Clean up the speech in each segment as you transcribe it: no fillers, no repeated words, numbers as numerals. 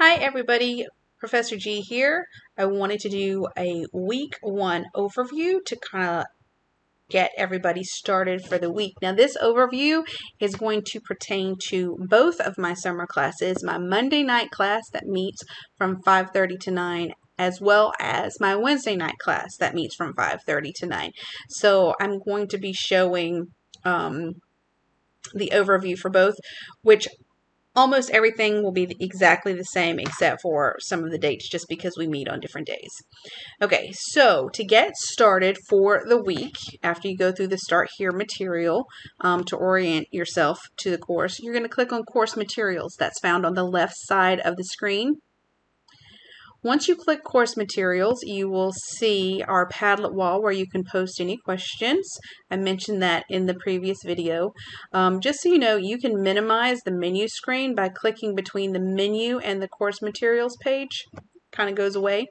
Hi everybody, Professor G here. I wanted to do a week 1 overview to kind of get everybody started for the week. Now this overview is going to pertain to both of my summer classes, my Monday night class that meets from 5:30 to 9, as well as my Wednesday night class that meets from 5:30 to 9. So I'm going to be showing the overview for both, which almost everything will be exactly the same except for some of the dates just because we meet on different days. Okay, so to get started for the week, after you go through the Start Here material to orient yourself to the course, you're going to click on Course Materials. That's found on the left side of the screen. Once you click Course Materials, you will see our Padlet wall where you can post any questions. I mentioned that in the previous video. Just so you know, you can minimize the menu screen by clicking between the menu and the Course Materials page. Kind of goes away.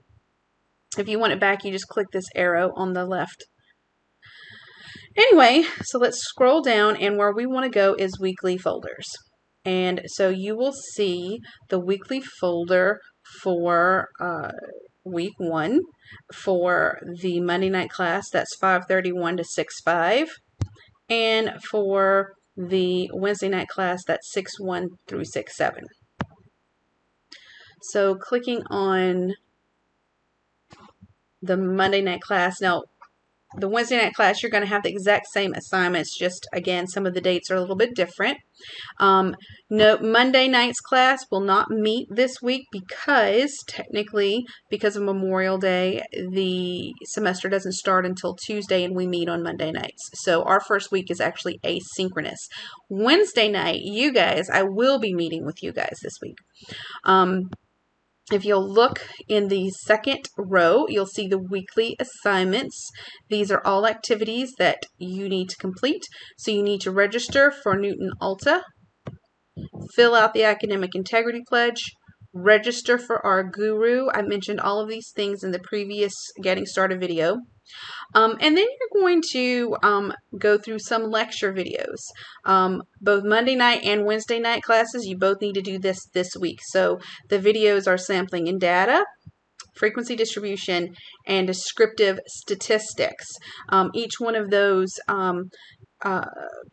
If you want it back, you just click this arrow on the left. Anyway, so let's scroll down, and where we want to go is Weekly Folders. And so you will see the weekly folder for week 1 for the Monday night class, that's 5:31 to 6:05, and for the Wednesday night class, that's 6:1 through 6:7. So clicking on the Monday night class, now the Wednesday night class, you're going to have the exact same assignments, just again, some of the dates are a little bit different. No, Monday night's class will not meet this week because technically, because of Memorial Day, the semester doesn't start until Tuesday and we meet on Monday nights. So our first week is actually asynchronous. Wednesday night, you guys, I will be meeting with you guys this week. If you'll look in the second row, you'll see the weekly assignments. These are all activities that you need to complete. So you need to register for Newton Alta, fill out the Academic Integrity Pledge, register for our guru. I mentioned all of these things in the previous Getting Started video. And then you're going to go through some lecture videos. Both Monday night and Wednesday night classes, you both need to do this week. So the videos are sampling and data, frequency distribution, and descriptive statistics. Each one of those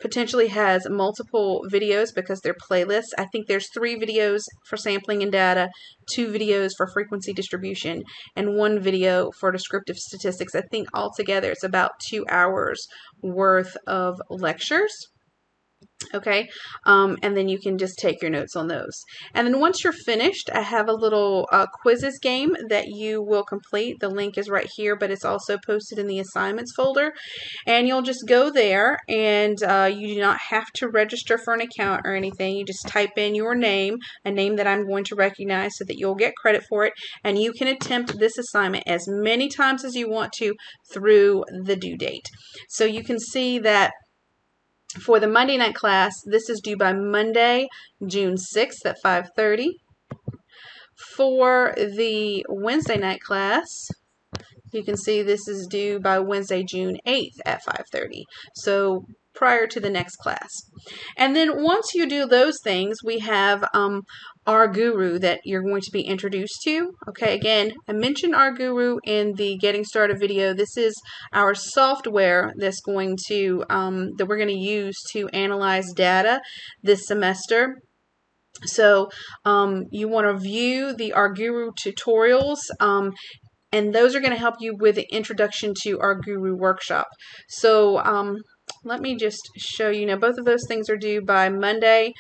potentially has multiple videos because they're playlists. I think there's 3 videos for sampling and data, 2 videos for frequency distribution, and 1 video for descriptive statistics. I think altogether it's about 2 hours worth of lectures. Okay, and then you can just take your notes on those. And then once you're finished, I have a little quizzes game that you will complete. The link is right here, but it's also posted in the assignments folder. And you'll just go there, and you do not have to register for an account or anything. You just type in your name, a name that I'm going to recognize so that you'll get credit for it. And you can attempt this assignment as many times as you want to through the due date. So you can see that for the Monday night class, this is due by Monday, June 6th at 5:30. For the Wednesday night class, you can see this is due by Wednesday, June 8th at 5:30. So prior to the next class. And then once you do those things, we have our guru that you're going to be introduced to. Okay, again, I mentioned our guru in the Getting Started video. This is our software that's going to that we're going to use to analyze data this semester. So you want to view the Our Guru tutorials, and those are going to help you with the introduction to our guru workshop. So let me just show you. Now, both of those things are due by Monday,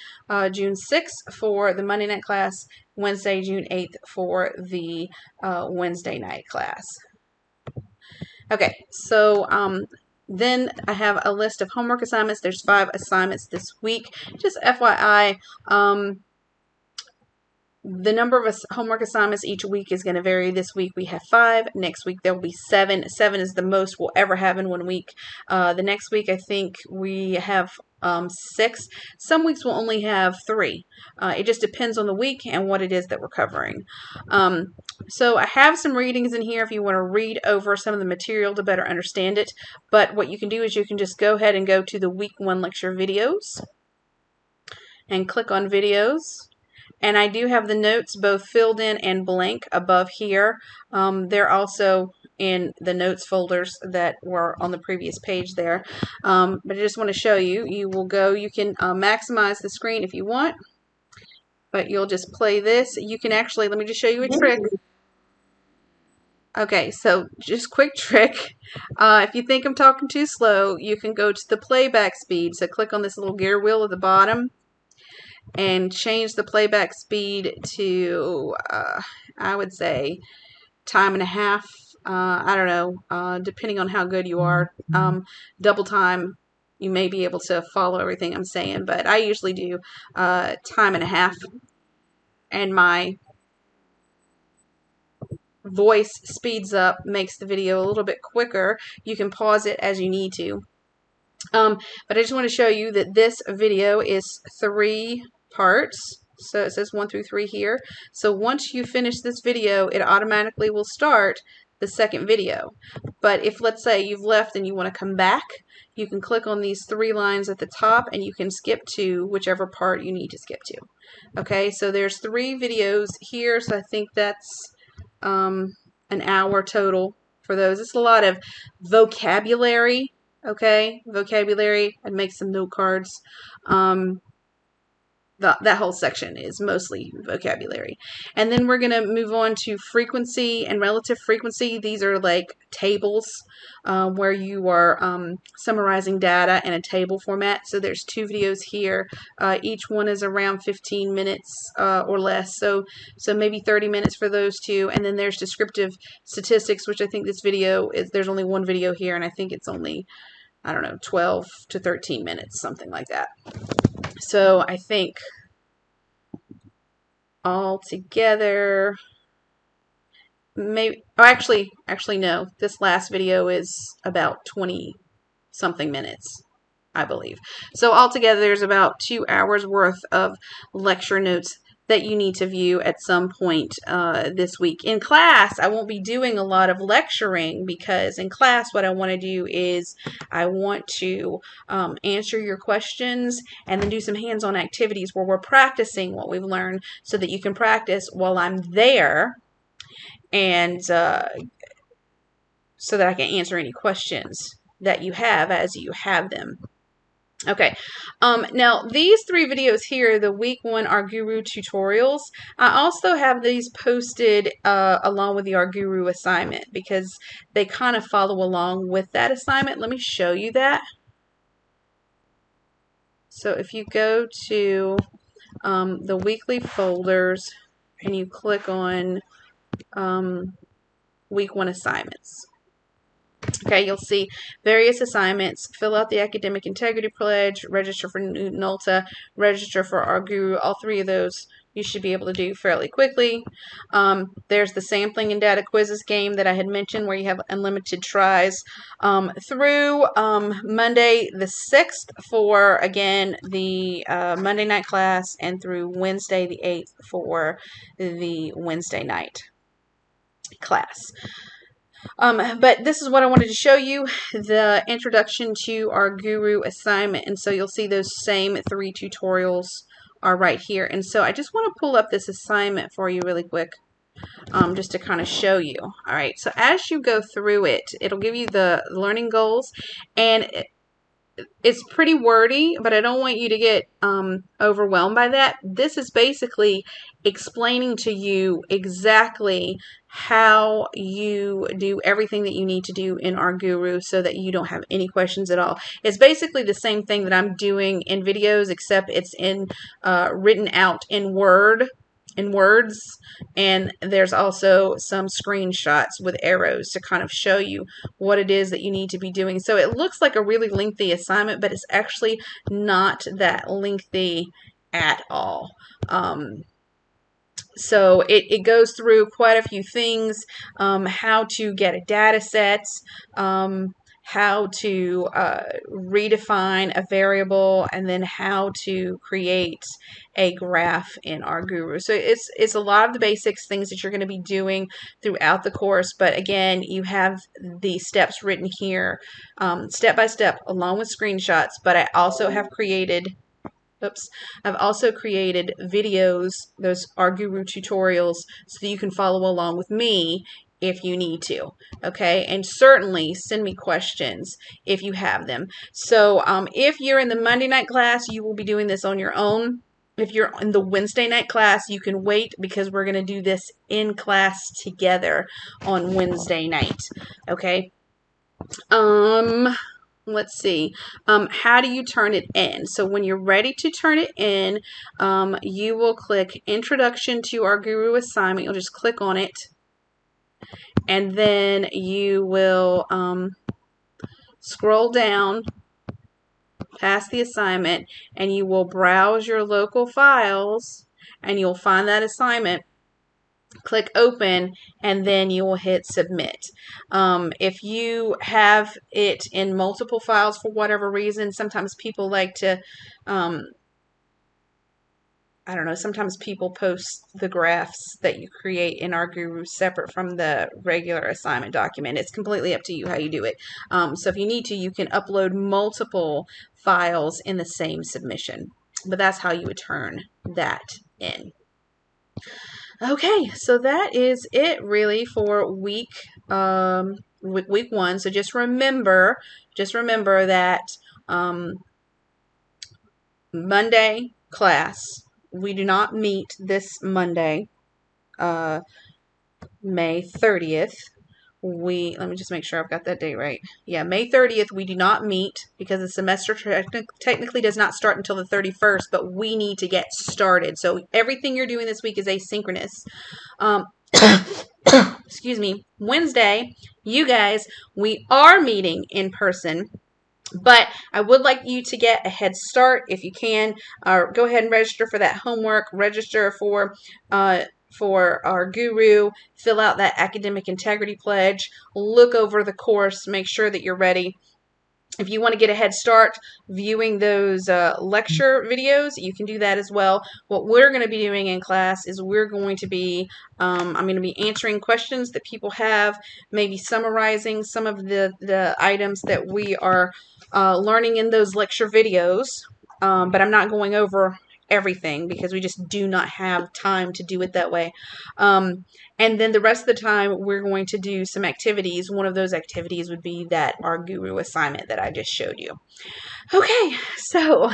June 6th for the Monday night class, Wednesday, June 8th for the Wednesday night class. Okay, so then I have a list of homework assignments. There's 5 assignments this week. Just FYI, the number of homework assignments each week is going to vary. This week we have 5. Next week there will be 7. 7 is the most we'll ever have in 1 week. The next week I think we have 6. Some weeks we'll only have 3. It just depends on the week and what it is that we're covering. So I have some readings in here if you want to read over some of the material to better understand it. But what you can do is you can just go ahead and go to the week 1 lecture videos and click on videos. And I do have the notes both filled in and blank above here. They're also in the notes folders that were on the previous page there. But I just want to show you. You can maximize the screen if you want, but you'll just play this. You can actually, let me just show you a trick. Okay, so just quick trick. If you think I'm talking too slow, you can go to the playback speed. So click on this little gear wheel at the bottom and change the playback speed to, I would say, time and a half. I don't know, depending on how good you are. Double time, you may be able to follow everything I'm saying, but I usually do time and a half. And my voice speeds up, makes the video a little bit quicker. You can pause it as you need to. But I just want to show you that this video is 3 parts. So it says 1 through 3 here. So once you finish this video, it automatically will start the second video. But if, let's say, you've left and you want to come back, you can click on these 3 lines at the top and you can skip to whichever part you need to skip to. Okay, so there's 3 videos here, so I think that's an hour total for those. It's a lot of vocabulary. Okay, vocabulary. I'd make some note cards. That whole section is mostly vocabulary. And then we're going to move on to frequency and relative frequency. These are like tables where you are summarizing data in a table format. So there's 2 videos here. Each one is around 15 minutes or less. So maybe 30 minutes for those 2. And then there's descriptive statistics, which I think this video is, there's only 1 video here, and I think it's only, I don't know, 12 to 13 minutes, something like that. So I think all together, maybe, oh, actually no, this last video is about 20 something minutes, I believe. So altogether there's about 2 hours worth of lecture notes that you need to view at some point this week. In class, I won't be doing a lot of lecturing, because in class what I want to do is I want to answer your questions and then do some hands-on activities where we're practicing what we've learned so that you can practice while I'm there, and so that I can answer any questions that you have as you have them. Okay, now these 3 videos here, the week 1 Our Guru tutorials, I also have these posted along with the Our Guru assignment, because they kind of follow along with that assignment. Let me show you that. So if you go to the weekly folders and you click on week 1 assignments. Okay, you'll see various assignments. Fill out the Academic Integrity Pledge, register for NULTA, register for Our Guru. All 3 of those you should be able to do fairly quickly. There's the sampling and data quizzes game that I had mentioned, where you have unlimited tries through Monday the 6th for, again, the Monday night class, and through Wednesday the 8th for the Wednesday night class. But this is what I wanted to show you, the introduction to Our Guru assignment. And so you'll see those same 3 tutorials are right here. And so I just want to pull up this assignment for you really quick, just to kind of show you. All right, so as you go through it, it'll give you the learning goals, and it's pretty wordy, but I don't want you to get overwhelmed by that. This is basically explaining to you exactly how you do everything that you need to do in Our Guru so that you don't have any questions at all. It's basically the same thing that I'm doing in videos, except it's in written out in words, and there's also some screenshots with arrows to kind of show you what it is that you need to be doing. So it looks like a really lengthy assignment, but it's actually not that lengthy at all. So it goes through quite a few things, how to get a data set, how to redefine a variable, and then how to create a graph in Our Guru. So it's a lot of the basics, things that you're going to be doing throughout the course. But again, you have the steps written here, step by step, along with screenshots. But I also have created Oops. I've also created videos, those Our Guru tutorials, so that you can follow along with me if you need to. Okay, and certainly send me questions if you have them. So if you're in the Monday night class, you will be doing this on your own. If you're in the Wednesday night class, you can wait because we're going to do this in class together on Wednesday night. Okay. Let's see. How do you turn it in? So when you're ready to turn it in, you will click Introduction to Our Guru Assignment. You'll just click on it, and then you will scroll down past the assignment, and you will browse your local files, and you'll find that assignment. Click open, and then you will hit submit. If you have it in multiple files for whatever reason, sometimes people like to, I don't know, sometimes people post the graphs that you create in Our Guru separate from the regular assignment document. It's completely up to you how you do it. So if you need to, you can upload multiple files in the same submission. But that's how you would turn that in. Okay, so that is it really for week one. So just remember that Monday class, we do not meet this Monday, May 30th. Let me just make sure I've got that date right. Yeah, May 30th, we do not meet because the semester technically does not start until the 31st, but we need to get started. So everything you're doing this week is asynchronous. Excuse me. Wednesday, you guys, we are meeting in person. But I would like you to get a head start if you can. Go ahead and register for that homework. Register for Our Guru. Fill out that academic integrity pledge. Look over the course. Make sure that you're ready. If you want to get a head start viewing those lecture videos, you can do that as well. What we're going to be doing in class is I'm going to be answering questions that people have, maybe summarizing some of the items that we are learning in those lecture videos, but I'm not going over everything because we just do not have time to do it that way. And then the rest of the time, we're going to do some activities. One of those activities would be that Our Guru assignment that I just showed you. Okay, so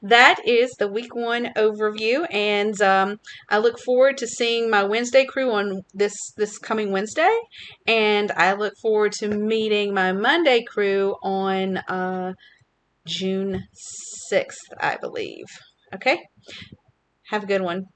that is the week one overview, and I look forward to seeing my Wednesday crew on this coming Wednesday, and I look forward to meeting my Monday crew on June 6th, I believe. Okay, have a good one.